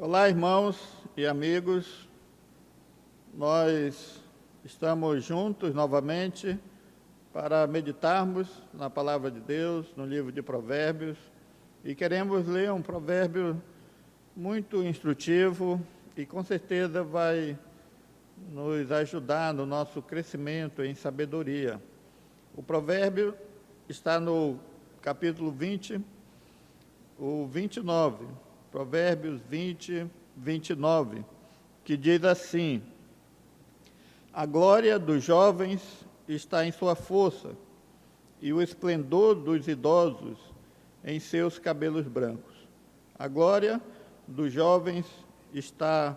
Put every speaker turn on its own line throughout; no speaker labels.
Olá, irmãos e amigos. Nós estamos juntos novamente para meditarmos na palavra de Deus, no livro de Provérbios, e queremos ler um provérbio muito instrutivo e com certeza vai nos ajudar no nosso crescimento em sabedoria. O provérbio está no capítulo 20, o 29, Provérbios 20, 29, que diz assim: a glória dos jovens está em sua força, e o esplendor dos idosos em seus cabelos brancos. A glória dos jovens está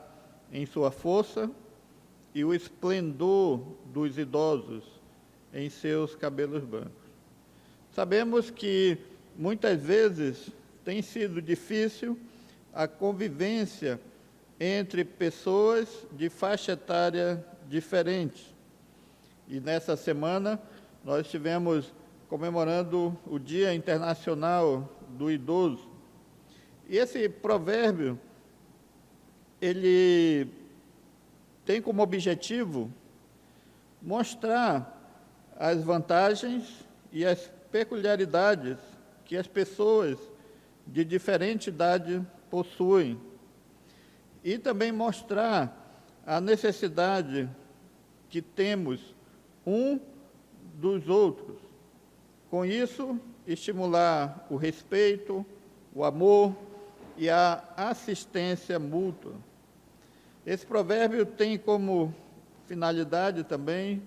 em sua força, e o esplendor dos idosos em seus cabelos brancos. Sabemos que muitas vezes tem sido difícil a convivência entre pessoas de faixa etária diferente. E nessa semana nós estivemos comemorando o Dia Internacional do Idoso. E esse provérbio, ele tem como objetivo mostrar as vantagens e as peculiaridades que as pessoas de diferente idade possuem, e também mostrar a necessidade que temos um dos outros. Com isso, estimular o respeito, o amor e a assistência mútua. Esse provérbio tem como finalidade também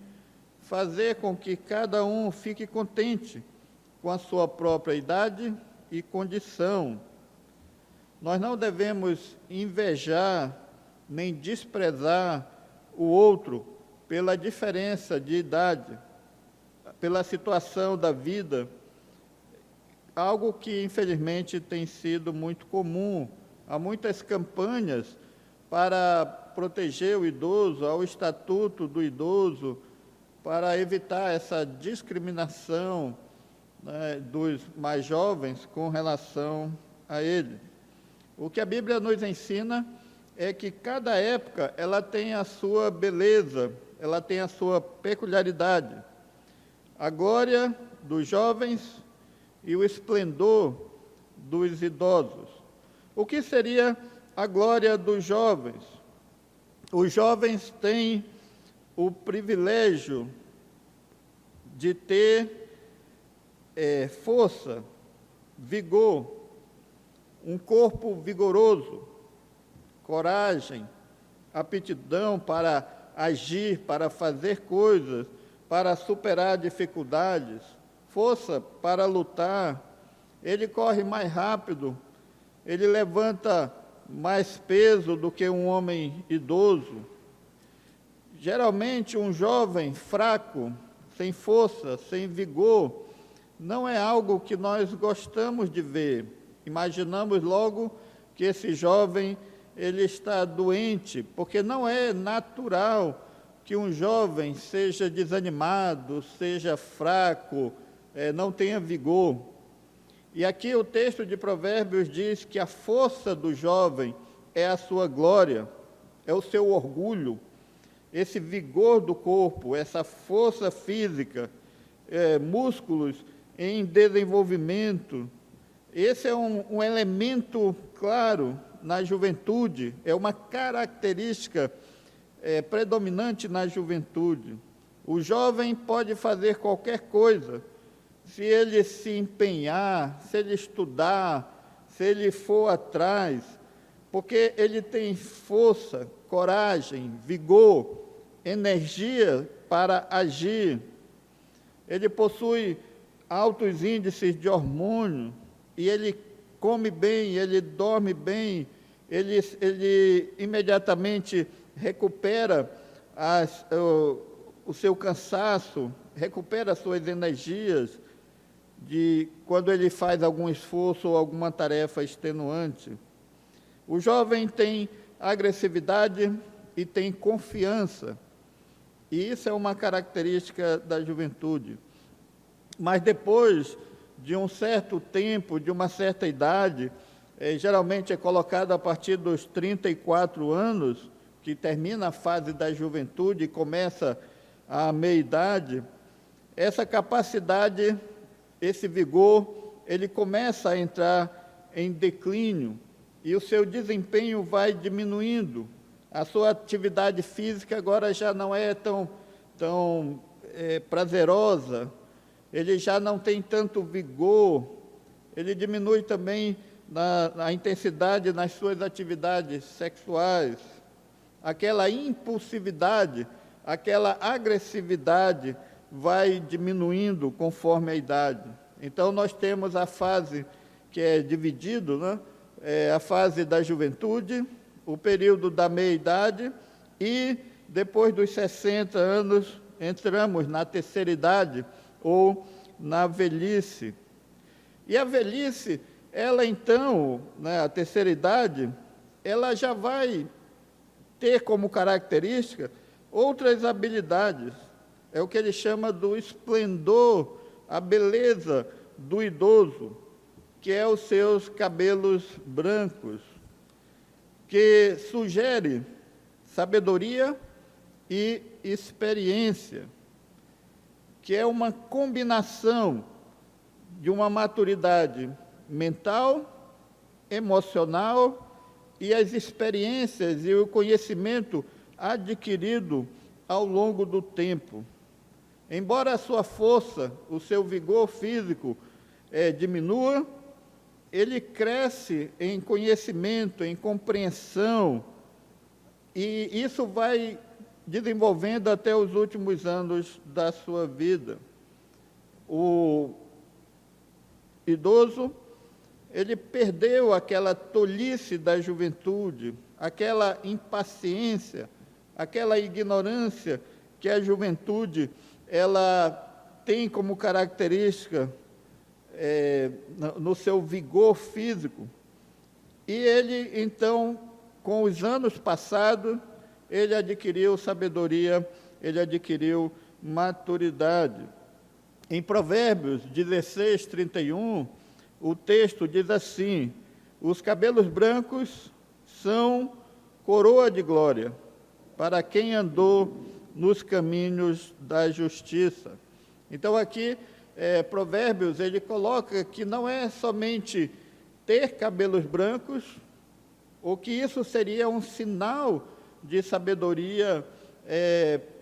fazer com que cada um fique contente com a sua própria idade e condição. Nós não devemos invejar nem desprezar o outro pela diferença de idade, pela situação da vida, algo que infelizmente tem sido muito comum. Há muitas campanhas para proteger o idoso, ao estatuto do idoso, para evitar essa discriminação, né, dos mais jovens com relação a ele. O que a Bíblia nos ensina é que cada época ela tem a sua beleza, ela tem a sua peculiaridade. A glória dos jovens e o esplendor dos idosos. O que seria a glória dos jovens? Os jovens têm o privilégio de ter força, vigor, um corpo vigoroso, coragem, aptidão para agir, para fazer coisas, para superar dificuldades, força para lutar. Ele corre mais rápido, ele levanta mais peso do que um homem idoso. Geralmente, um jovem fraco, sem força, sem vigor, não é algo que nós gostamos de ver. Imaginamos logo que esse jovem ele está doente, porque não é natural que um jovem seja desanimado, seja fraco, não tenha vigor. E aqui o texto de Provérbios diz que a força do jovem é a sua glória, é o seu orgulho, esse vigor do corpo, essa força física, músculos em desenvolvimento. Esse é um elemento claro na juventude, é uma característica predominante na juventude. O jovem pode fazer qualquer coisa, se ele se empenhar, se ele estudar, se ele for atrás, porque ele tem força, coragem, vigor, energia para agir. Ele possui altos índices de hormônio, e ele come bem, ele dorme bem, ele imediatamente recupera o seu cansaço, recupera as suas energias de quando ele faz algum esforço ou alguma tarefa extenuante. O jovem tem agressividade e tem confiança, e isso é uma característica da juventude. Mas depois de um certo tempo, de uma certa idade, geralmente é colocado a partir dos 34 anos, que termina a fase da juventude e começa a meia-idade. Essa capacidade, esse vigor, ele começa a entrar em declínio e o seu desempenho vai diminuindo. A sua atividade física agora já não é tão prazerosa, ele já não tem tanto vigor, ele diminui também a intensidade nas suas atividades sexuais, aquela impulsividade, aquela agressividade vai diminuindo conforme a idade. Então, nós temos a fase que é dividido, né? A fase da juventude, o período da meia-idade e, depois dos 60 anos, entramos na terceira idade ou na velhice. E a velhice, ela então, né, a terceira idade, ela já vai ter como característica outras habilidades. É o que ele chama do esplendor, a beleza do idoso, que é os seus cabelos brancos, que sugere sabedoria e experiência, que é uma combinação de uma maturidade mental, emocional e as experiências e o conhecimento adquirido ao longo do tempo. Embora a sua força, o seu vigor físico diminua, ele cresce em conhecimento, em compreensão, e isso vai desenvolvendo até os últimos anos da sua vida. O idoso, ele perdeu aquela tolice da juventude, aquela impaciência, aquela ignorância que a juventude ela tem como característica no seu vigor físico. E ele, então, com os anos passados, ele adquiriu sabedoria, ele adquiriu maturidade. Em Provérbios 16, 31, o texto diz assim: os cabelos brancos são coroa de glória para quem andou nos caminhos da justiça. Então, aqui, Provérbios, ele coloca que não é somente ter cabelos brancos, ou que isso seria um sinal de sabedoria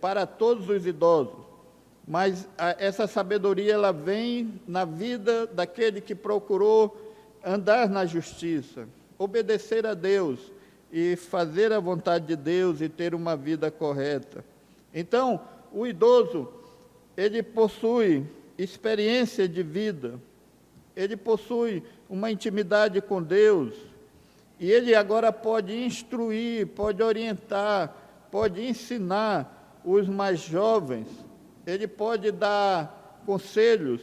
para todos os idosos, mas essa sabedoria ela vem na vida daquele que procurou andar na justiça, obedecer a Deus e fazer a vontade de Deus e ter uma vida correta. Então, o idoso, ele possui experiência de vida, ele possui uma intimidade com Deus, e ele agora pode instruir, pode orientar, pode ensinar os mais jovens, ele pode dar conselhos,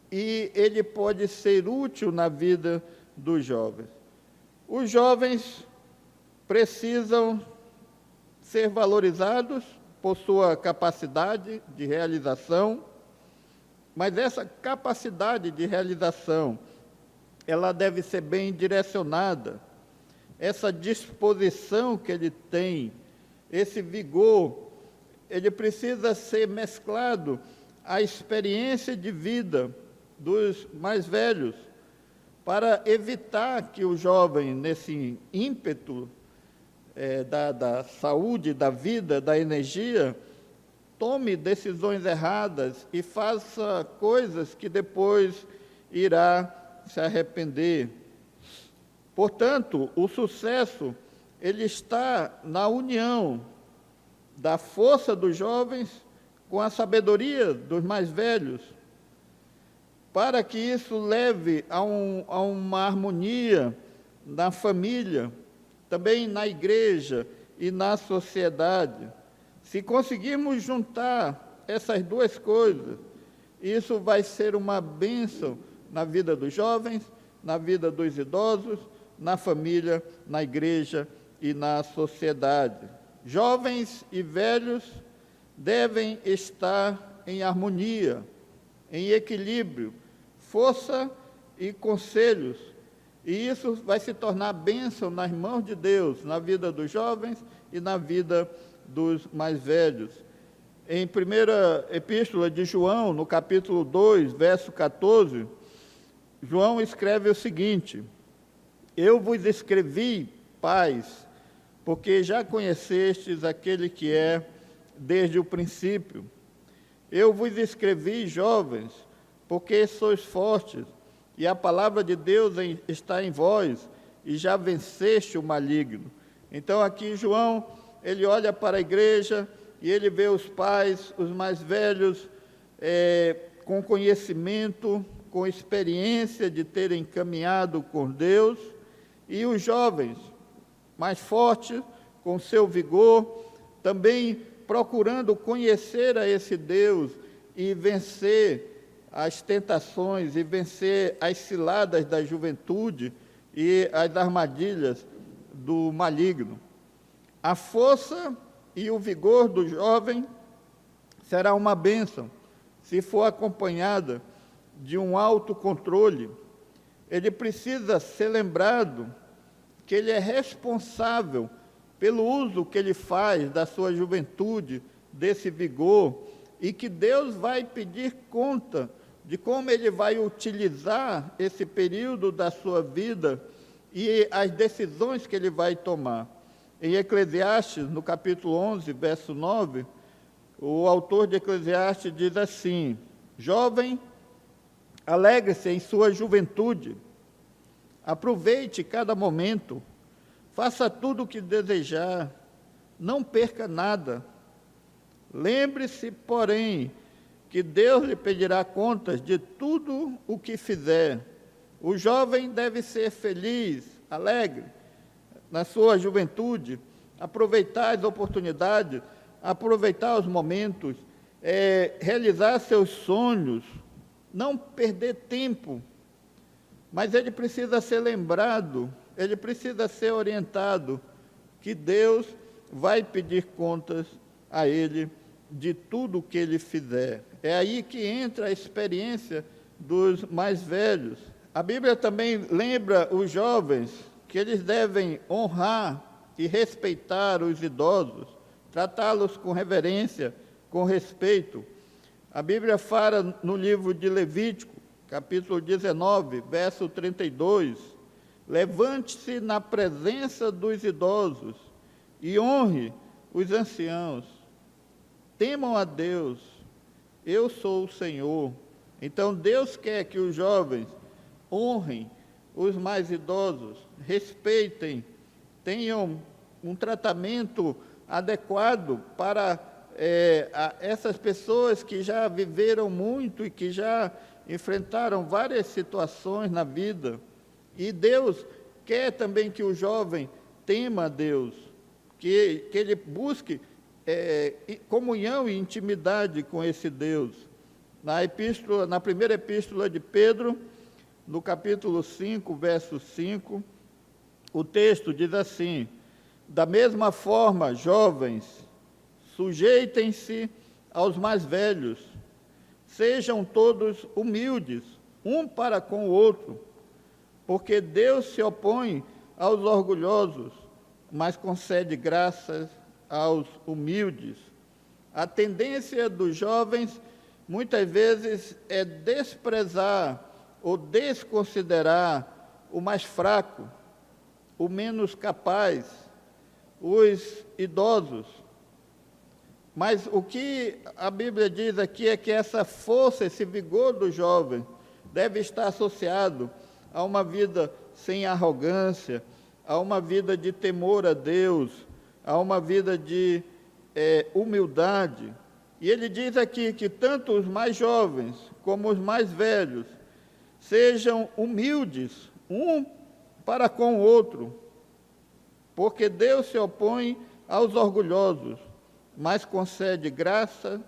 e ele pode ser útil na vida dos jovens. Os jovens precisam ser valorizados por sua capacidade de realização, mas essa capacidade de realização, ela deve ser bem direcionada. Essa disposição que ele tem, esse vigor, ele precisa ser mesclado à experiência de vida dos mais velhos, para evitar que o jovem, nesse ímpeto da saúde, da vida, da energia, tome decisões erradas e faça coisas que depois irá se arrepender. Portanto, o sucesso, ele está na união da força dos jovens com a sabedoria dos mais velhos, para que isso leve a uma harmonia na família, também na igreja e na sociedade. Se conseguirmos juntar essas duas coisas, isso vai ser uma bênção na vida dos jovens, na vida dos idosos, na família, na igreja e na sociedade. Jovens e velhos devem estar em harmonia, em equilíbrio, força e conselhos, E isso vai se tornar bênção nas mãos de Deus, na vida dos jovens e na vida dos mais velhos. Em primeira epístola de João, no capítulo 2, verso 14, João escreve o seguinte: eu vos escrevi, pais, porque já conhecestes aquele que é desde o princípio. Eu vos escrevi, jovens, porque sois fortes, e a palavra de Deus está em vós, e já venceste o maligno. Então aqui João, ele olha para a igreja, e ele vê os pais, os mais velhos, com conhecimento, com experiência de terem caminhado com Deus, e os jovens, mais fortes, com seu vigor, também procurando conhecer a esse Deus e vencer as tentações e vencer as ciladas da juventude e as armadilhas do maligno. A força e o vigor do jovem será uma bênção, se for acompanhada de um autocontrole. Ele precisa ser lembrado que ele é responsável pelo uso que ele faz da sua juventude, desse vigor, e que Deus vai pedir conta de como ele vai utilizar esse período da sua vida e as decisões que ele vai tomar. Em Eclesiastes, no capítulo 11, verso 9, o autor de Eclesiastes diz assim: jovem, alegre-se em sua juventude, aproveite cada momento, faça tudo o que desejar, não perca nada. Lembre-se, porém, que Deus lhe pedirá contas de tudo o que fizer. O jovem deve ser feliz, alegre, na sua juventude, aproveitar as oportunidades, aproveitar os momentos, realizar seus sonhos, não perder tempo. Mas ele precisa ser lembrado, ele precisa ser orientado, que Deus vai pedir contas a ele de tudo o que ele fizer. É aí que entra a experiência dos mais velhos. A Bíblia também lembra os jovens que eles devem honrar e respeitar os idosos, tratá-los com reverência, com respeito. A Bíblia fala no livro de Levítico, capítulo 19, verso 32, levante-se na presença dos idosos e honre os anciãos. Temam a Deus, eu sou o Senhor. Então Deus quer que os jovens honrem os mais idosos, respeitem, tenham um tratamento adequado para essas pessoas que já viveram muito e que já enfrentaram várias situações na vida. E Deus quer também que o jovem tema a Deus, que ele busque comunhão e intimidade com esse Deus. Na primeira epístola de Pedro, no capítulo 5, verso 5, o texto diz assim: da mesma forma, jovens, sujeitem-se aos mais velhos, sejam todos humildes, um para com o outro, porque Deus se opõe aos orgulhosos, mas concede graças aos humildes. A tendência dos jovens, muitas vezes, é desprezar ou desconsiderar o mais fraco, o menos capaz, os idosos. Mas o que a Bíblia diz aqui é que essa força, esse vigor do jovem deve estar associado a uma vida sem arrogância, a uma vida de temor a Deus, a uma vida de humildade. E ele diz aqui que tanto os mais jovens como os mais velhos sejam humildes, um para com o outro, porque Deus se opõe aos orgulhosos, mas concede graça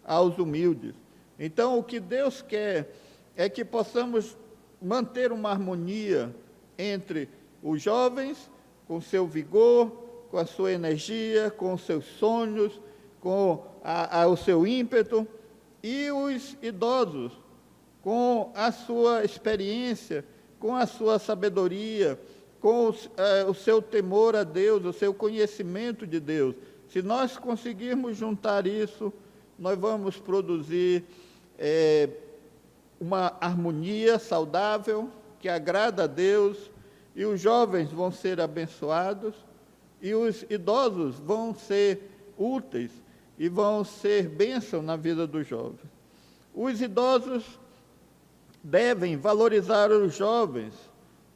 aos humildes. Então, o que Deus quer é que possamos manter uma harmonia entre os jovens, com seu vigor, com a sua energia, com os seus sonhos, com o seu ímpeto, e os idosos, com a sua experiência com a sua sabedoria, com o seu temor a Deus, o seu conhecimento de Deus. Se nós conseguirmos juntar isso, nós vamos produzir uma harmonia saudável, que agrada a Deus, e os jovens vão ser abençoados, e os idosos vão ser úteis, e vão ser bênção na vida dos jovens. Os idosos devem valorizar os jovens,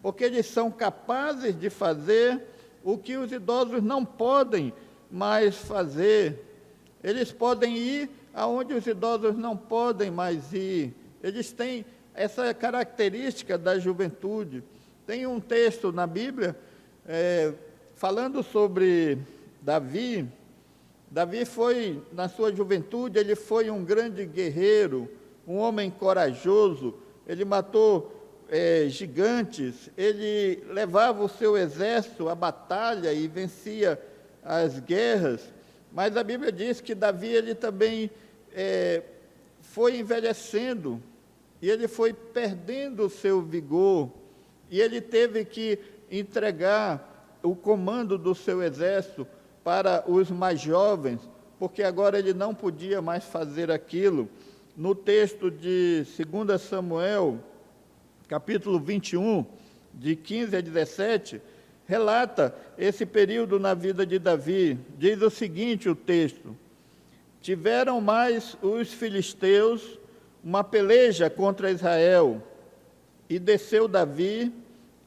porque eles são capazes de fazer o que os idosos não podem mais fazer. Eles podem ir aonde os idosos não podem mais ir. Eles têm essa característica da juventude. Tem um texto na Bíblia falando sobre Davi. Davi foi, na sua juventude, ele foi um grande guerreiro, um homem corajoso. Ele matou gigantes, ele levava o seu exército à batalha e vencia as guerras. Mas a Bíblia diz que Davi, ele também foi envelhecendo, e ele foi perdendo o seu vigor, e ele teve que entregar o comando do seu exército para os mais jovens, porque agora ele não podia mais fazer aquilo. No texto de 2 Samuel, capítulo 21, de 15 a 17, relata esse período na vida de Davi. Diz o seguinte o texto: tiveram mais os filisteus uma peleja contra Israel, e desceu Davi,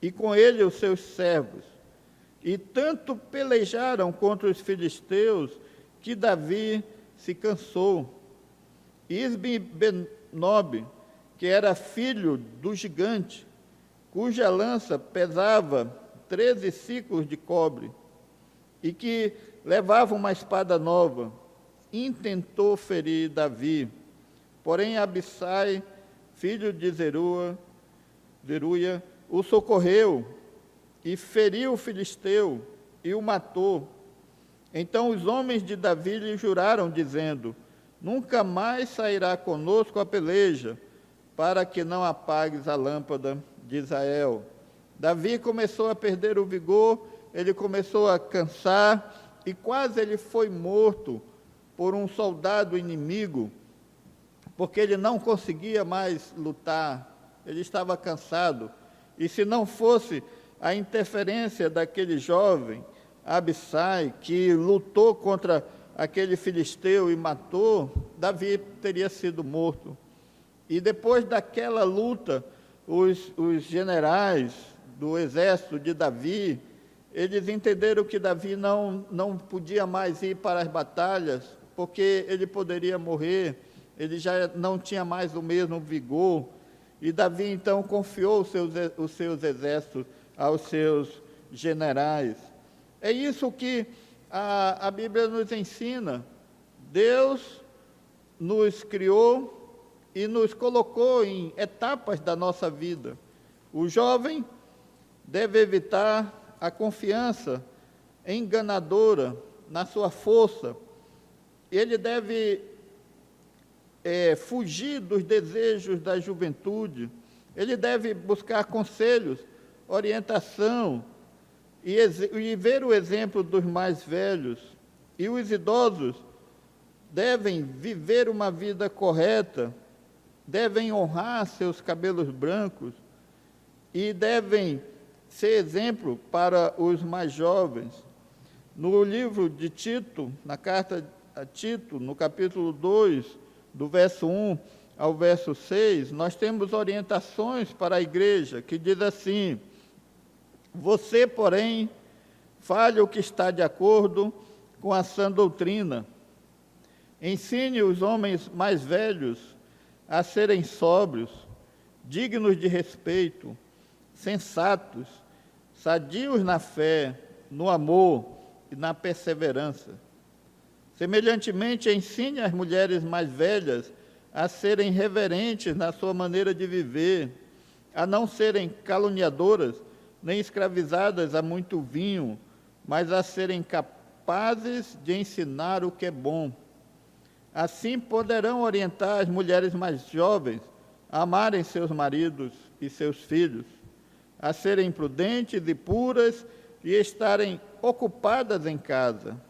e com ele os seus servos. E tanto pelejaram contra os filisteus, que Davi se cansou. Isbi-Benob, que era filho do gigante, cuja lança pesava 13 siclos de cobre, e que levava uma espada nova, intentou ferir Davi. Porém, Abissai, filho de Zeruia, o socorreu, e feriu o filisteu, e o matou. Então os homens de Davi lhe juraram, dizendo: nunca mais sairá conosco a peleja, para que não apagues a lâmpada de Israel. Davi começou a perder o vigor, ele começou a cansar, e quase ele foi morto por um soldado inimigo, porque ele não conseguia mais lutar, ele estava cansado. E se não fosse a interferência daquele jovem, Abissai, que lutou contra aquele filisteu e matou, Davi teria sido morto. E depois daquela luta, os generais do exército de Davi, eles entenderam que Davi não podia mais ir para as batalhas, porque ele poderia morrer, ele já não tinha mais o mesmo vigor, e Davi então confiou os seus exércitos aos seus generais. É isso que a Bíblia nos ensina. Deus nos criou e nos colocou em etapas da nossa vida. O jovem deve evitar a confiança enganadora na sua força. Ele deve fugir dos desejos da juventude. Ele deve buscar conselhos, orientação e ver o exemplo dos mais velhos. E os idosos devem viver uma vida correta, devem honrar seus cabelos brancos e devem ser exemplo para os mais jovens. No livro de Tito, na carta a Tito, no capítulo 2, do verso 1 ao verso 6, nós temos orientações para a igreja, que diz assim: você, porém, fale o que está de acordo com a sã doutrina. Ensine os homens mais velhos a serem sóbrios, dignos de respeito, sensatos, sadios na fé, no amor e na perseverança. Semelhantemente, ensine as mulheres mais velhas a serem reverentes na sua maneira de viver, a não serem caluniadoras, nem escravizadas a muito vinho, mas a serem capazes de ensinar o que é bom. Assim poderão orientar as mulheres mais jovens a amarem seus maridos e seus filhos, a serem prudentes e puras e estarem ocupadas em casa,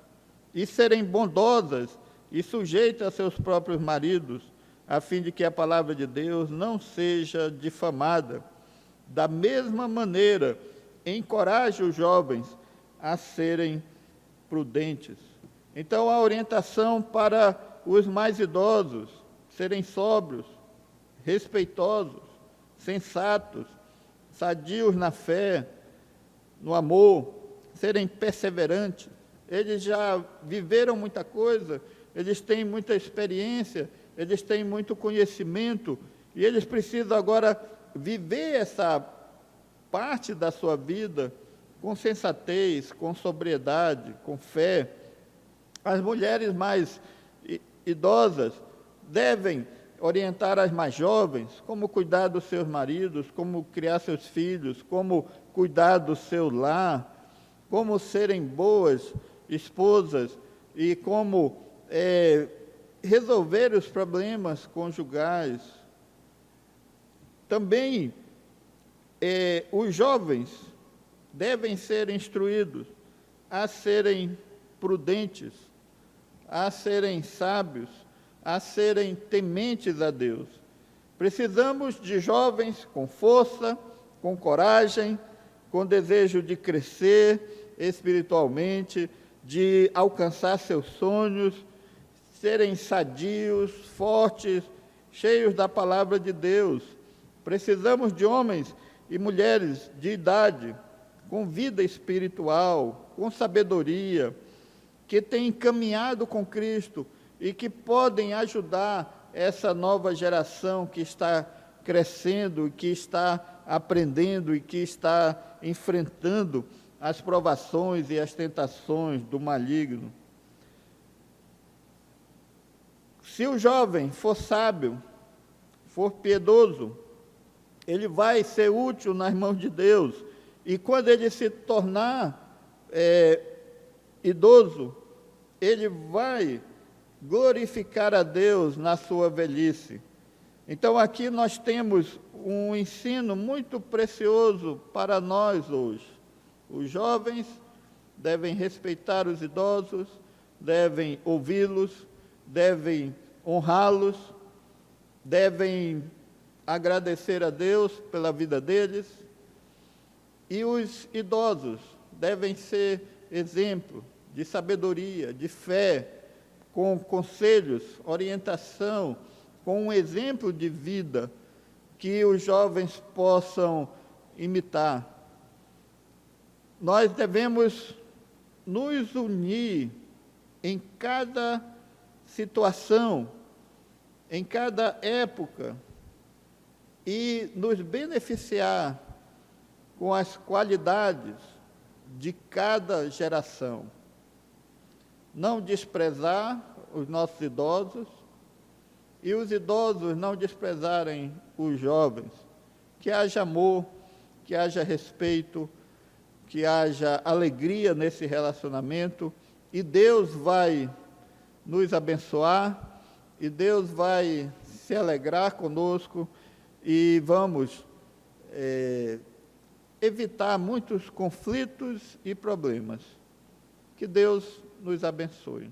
e serem bondosas e sujeitas a seus próprios maridos, a fim de que a palavra de Deus não seja difamada. Da mesma maneira, encoraje os jovens a serem prudentes. Então, a orientação para os mais idosos: serem sóbrios, respeitosos, sensatos, sadios na fé, no amor, serem perseverantes. Eles já viveram muita coisa, eles têm muita experiência, eles têm muito conhecimento, e eles precisam agora viver essa parte da sua vida com sensatez, com sobriedade, com fé. As mulheres mais idosas devem orientar as mais jovens como cuidar dos seus maridos, como criar seus filhos, como cuidar do seu lar, como serem boas esposas e como resolver os problemas conjugais. Também os jovens devem ser instruídos a serem prudentes, a serem sábios, a serem tementes a Deus. Precisamos de jovens com força, com coragem, com desejo de crescer espiritualmente, de alcançar seus sonhos, serem sadios, fortes, cheios da palavra de Deus. Precisamos de homens e mulheres de idade, com vida espiritual, com sabedoria, que têm caminhado com Cristo e que podem ajudar essa nova geração que está crescendo, que está aprendendo e que está enfrentando as provações e as tentações do maligno. Se o jovem for sábio, for piedoso, ele vai ser útil nas mãos de Deus. E quando ele se tornar idoso, ele vai glorificar a Deus na sua velhice. Então, aqui nós temos um ensino muito precioso para nós hoje. Os jovens devem respeitar os idosos, devem ouvi-los, devem honrá-los, devem agradecer a Deus pela vida deles. E os idosos devem ser exemplo de sabedoria, de fé, com conselhos, orientação, com um exemplo de vida que os jovens possam imitar. Nós devemos nos unir em cada situação, em cada época, e nos beneficiar com as qualidades de cada geração. Não desprezar os nossos idosos e os idosos não desprezarem os jovens. Que haja amor, que haja respeito, que haja alegria nesse relacionamento, e Deus vai nos abençoar, e Deus vai se alegrar conosco, e vamos evitar muitos conflitos e problemas. Que Deus nos abençoe.